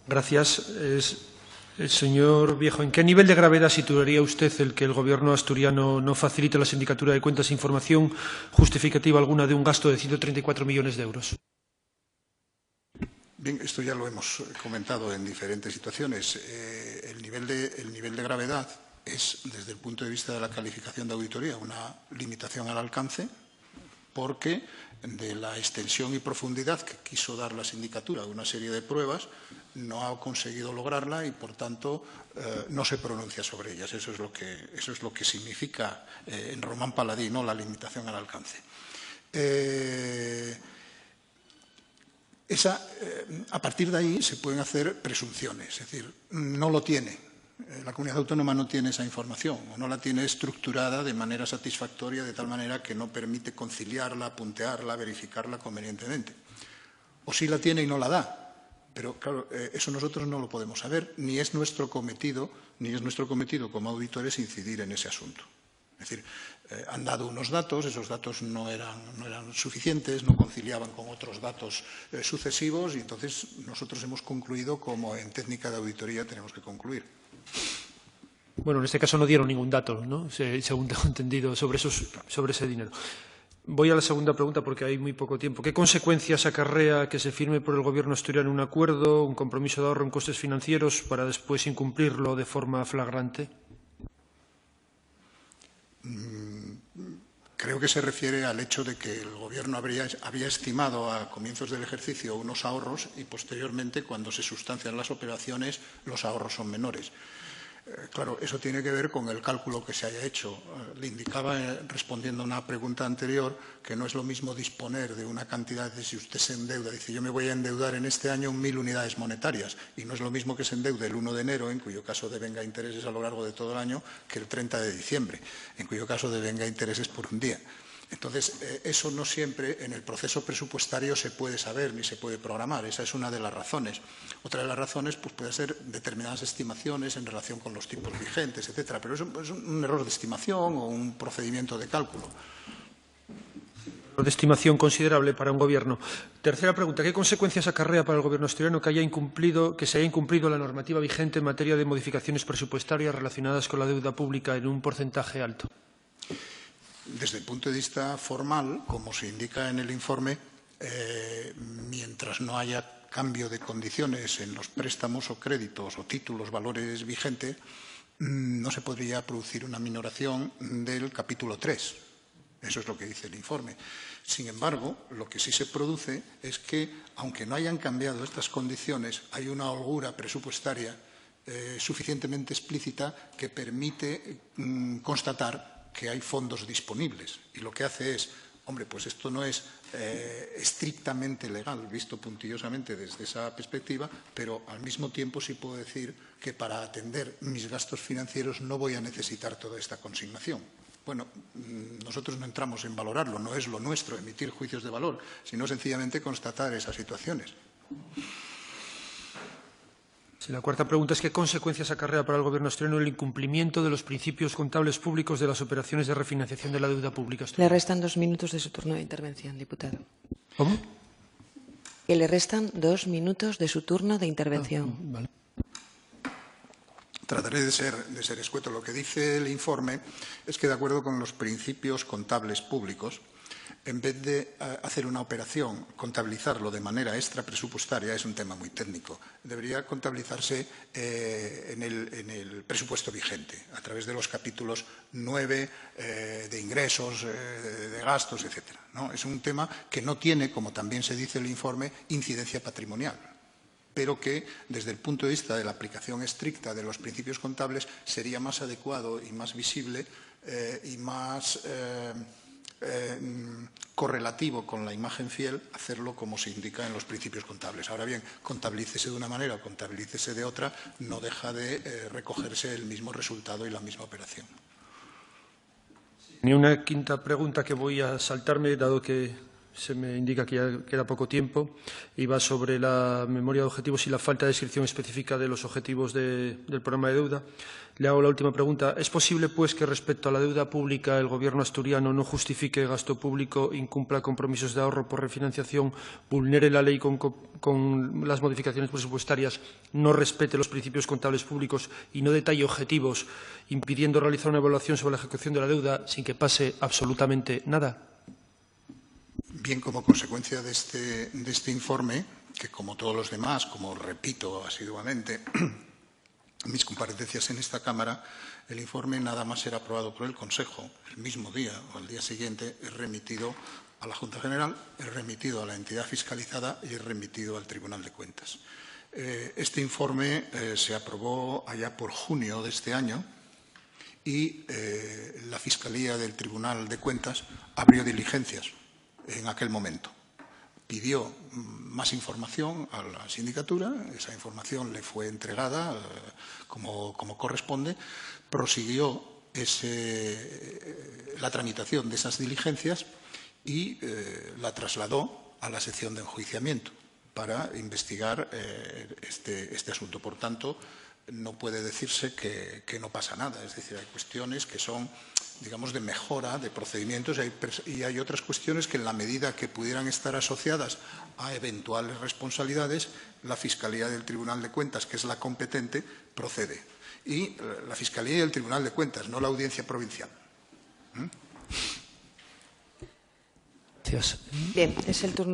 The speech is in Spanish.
Gracias. Señor Viejo, ¿en qué nivel de gravedad situaría usted el que el Gobierno asturiano no facilite a la Sindicatura de Cuentas información justificativa alguna de un gasto de 134 millones de euros? Bien, esto ya lo hemos comentado en diferentes situaciones. El nivel de gravedad es, desde el punto de vista de la calificación de auditoría, una limitación al alcance, porque de la extensión y profundidad que quiso dar la sindicatura de una serie de pruebas, no ha conseguido lograrla y, por tanto, no se pronuncia sobre ellas. Eso es lo que significa en Román Paladí, ¿no?, la limitación al alcance. A partir de ahí se pueden hacer presunciones, es decir, no lo tiene. La comunidad autónoma no tiene esa información o no la tiene estructurada de manera satisfactoria, de tal manera que no permite conciliarla, puntearla, verificarla convenientemente. O sí la tiene y no la da. Pero, claro, eso nosotros no lo podemos saber, ni es nuestro cometido como auditores incidir en ese asunto. Es decir, han dado unos datos, esos datos no eran suficientes, no conciliaban con otros datos sucesivos y entonces nosotros hemos concluido como en técnica de auditoría tenemos que concluir. Bueno, en este caso no dieron ningún dato, ¿no?, según tengo entendido, sobre ese dinero. Voy a la segunda pregunta porque hay muy poco tiempo. ¿Qué consecuencias acarrea que se firme por el Gobierno asturiano un acuerdo, un compromiso de ahorro en costes financieros para después incumplirlo de forma flagrante? Creo que se refiere al hecho de que el Gobierno había estimado a comienzos del ejercicio unos ahorros y posteriormente, cuando se sustancian las operaciones, los ahorros son menores. Claro, eso tiene que ver con el cálculo que se haya hecho. Le indicaba, respondiendo a una pregunta anterior, que no es lo mismo disponer de una cantidad de, si usted se endeuda, dice yo me voy a endeudar en este año 1.000 unidades monetarias, y no es lo mismo que se endeude el 1 de enero, en cuyo caso devenga intereses a lo largo de todo el año, que el 30 de diciembre, en cuyo caso devenga intereses por un día. Entonces, eso no siempre en el proceso presupuestario se puede saber ni se puede programar. Esa es una de las razones. Otra de las razones pues, puede ser determinadas estimaciones en relación con los tipos vigentes, etcétera. Pero eso es un error de estimación o un procedimiento de cálculo. De estimación considerable para un Gobierno. Tercera pregunta. ¿Qué consecuencias acarrea para el Gobierno asturiano que se haya incumplido la normativa vigente en materia de modificaciones presupuestarias relacionadas con la deuda pública en un porcentaje alto? Desde el punto de vista formal, como se indica en el informe, mientras no haya cambio de condiciones en los préstamos o créditos o títulos, valores vigentes, no se podría producir una minoración del capítulo 3. Eso es lo que dice el informe. Sin embargo, lo que sí se produce es que, aunque no hayan cambiado estas condiciones, hay una holgura presupuestaria suficientemente explícita que permite constatar que hay fondos disponibles. Y lo que hace es, hombre, pues esto no es estrictamente legal, visto puntillosamente desde esa perspectiva, pero al mismo tiempo sí puedo decir que para atender mis gastos financieros no voy a necesitar toda esta consignación. Bueno, nosotros no entramos en valorarlo, no es lo nuestro emitir juicios de valor, sino sencillamente constatar esas situaciones. La cuarta pregunta es ¿qué consecuencias acarrea para el Gobierno asturiano el incumplimiento de los principios contables públicos de las operaciones de refinanciación de la deuda pública asturiana? Le restan 2 minutos de su turno de intervención, diputado. ¿Cómo? Que le restan 2 minutos de su turno de intervención. Vale. Trataré de ser escueto. Lo que dice el informe es que, de acuerdo con los principios contables públicos, en vez de hacer una operación, contabilizarlo de manera extrapresupuestaria, es un tema muy técnico, debería contabilizarse en el presupuesto vigente, a través de los capítulos 9 de ingresos, de gastos, etc., ¿no? Es un tema que no tiene, como también se dice en el informe, incidencia patrimonial, pero que, desde el punto de vista de la aplicación estricta de los principios contables, sería más adecuado y más visible y más correlativo con la imagen fiel hacerlo como se indica en los principios contables. Ahora bien, contabilícese de una manera o contabilícese de otra, no deja de recogerse el mismo resultado y la misma operación. Ni una quinta pregunta que voy a saltarme, dado que se me indica que ya queda poco tiempo y va sobre la memoria de objetivos y la falta de descripción específica de los objetivos del programa de deuda. Le hago la última pregunta. ¿Es posible, pues, que respecto a la deuda pública el Gobierno asturiano no justifique gasto público, incumpla compromisos de ahorro por refinanciación, vulnere la ley con las modificaciones presupuestarias, no respete los principios contables públicos y no detalle objetivos, impidiendo realizar una evaluación sobre la ejecución de la deuda sin que pase absolutamente nada? Bien, como consecuencia de este informe, que como todos los demás, como repito asiduamente en mis comparecencias en esta Cámara, el informe nada más ser aprobado por el Consejo, el mismo día o al día siguiente es remitido a la Junta General, es remitido a la entidad fiscalizada y es remitido al Tribunal de Cuentas. Este informe se aprobó allá por junio de este año y la Fiscalía del Tribunal de Cuentas abrió diligencias en aquel momento. Pidió más información a la sindicatura, esa información le fue entregada como corresponde, prosiguió la tramitación de esas diligencias y la trasladó a la sección de enjuiciamiento para investigar este asunto. Por tanto, no puede decirse que no pasa nada. Es decir, hay cuestiones que son, digamos, de mejora de procedimientos y hay otras cuestiones que, en la medida que pudieran estar asociadas a eventuales responsabilidades, la Fiscalía del Tribunal de Cuentas, que es la competente, procede. Y la Fiscalía y el Tribunal de Cuentas, no la Audiencia Provincial. Gracias. Bien, es el turno.